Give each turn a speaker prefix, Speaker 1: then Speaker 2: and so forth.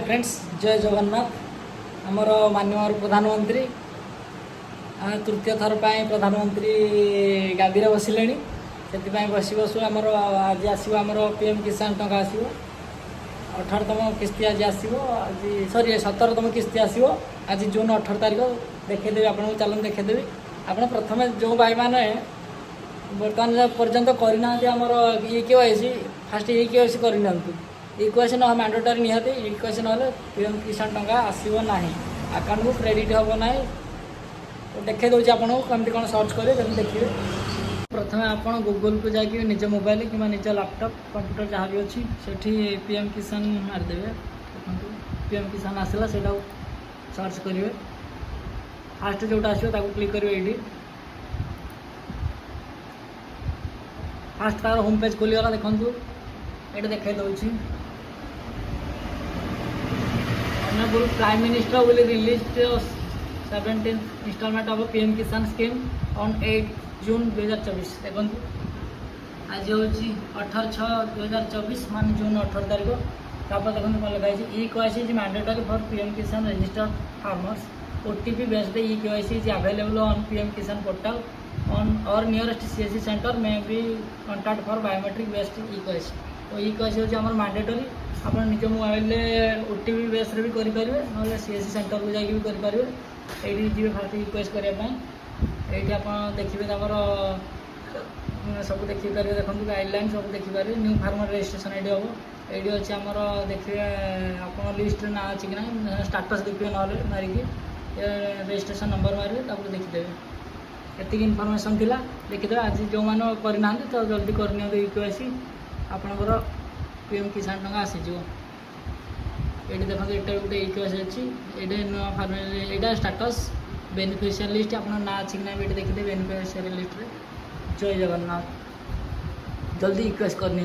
Speaker 1: Friends जय जगन्नाथ आमर माननीय प्रधानमंत्री तृतीय थर पर प्रधानमंत्री गादी में बसिले से बस बसु आमर आज आसो आमर पीएम किसान टंका आसो 18तम किस्ती आज आसो आज सरी 17तम किस्ती आसो आज जून 18 तारिख देखीदेवी आपको चलन देखीदेवी आप प्रथम जो भाई मैंने बर्तमान पर्यंत करना ये केवाईसी फास्ट ये केवाईसी करना इक्वेशन मैंडेटरी निहाती इक्वेशन ना पीएम किसान टंका आसो ना अकाउंट को क्रेडिट हम ना देखे दूसरी आपको कमी कौन सर्च करेंगे देखिए प्रथम आप गूगल को जाकि निज मोबाइल कि निज लैपटॉप कंप्यूटर जहाँ भी अच्छी से पीएम किसान मारिदेवे देखो पीएम किसान आसला से सर्च करेंगे फास्ट जोटा आसो क्लिक करेंगे ये फास्ट तार होम पेज खोलीगला देखूँ ये देखे दूसरी Honorable Prime Minister will release the 17th installment of PM Kisan scheme on 8 June 2024 देखो आज हूँ 18/6/2024 मान जून 18 तारीख तापर देखो कौन लगे e KYC is mandatory for PM Kisan registered farmers OTP based e KYC is available on PM Kisan portal on और नियरेस्ट CSC सेंटर में भी contact for biometric based e KYC तो ई केवाईसी हूँ आम मैंडेटरी आप निज मोबाइल OTP बेस भी करेंगे ना CSC सेंटर को जाकि भी करेंगे ये जी फास्ट रिक्वेस्ट करने ये आप देखिए सब देखिपारे देखो गाइडलाइन सब देखिपारे न्यू फार्मर रजिस्ट्रेशन ये हम ये अच्छे आमर देखिए आप लिस्ट ना अच्छी कि ना स्टाटस देखिए ना मारिकी रजिस्ट्रेशन नंबर मारे देखीदेवे ये इनफर्मेशन थी देखीदे आज जो मैंने करना तो जल्दी करनी केवाईसी आपणकर पीएम किसान टंका आसीज ये देखो ये गोटे केवाईसी अच्छी ये नुआ फार्मर यहाँ स्टाटस बेनिफिशियरी लिस्ट अपना ना अच्छी ना ये देखिए बेनिफिशियरी लिस्ट रे जय जगन्नाथ जल्दी रिक्वेस्ट करनी।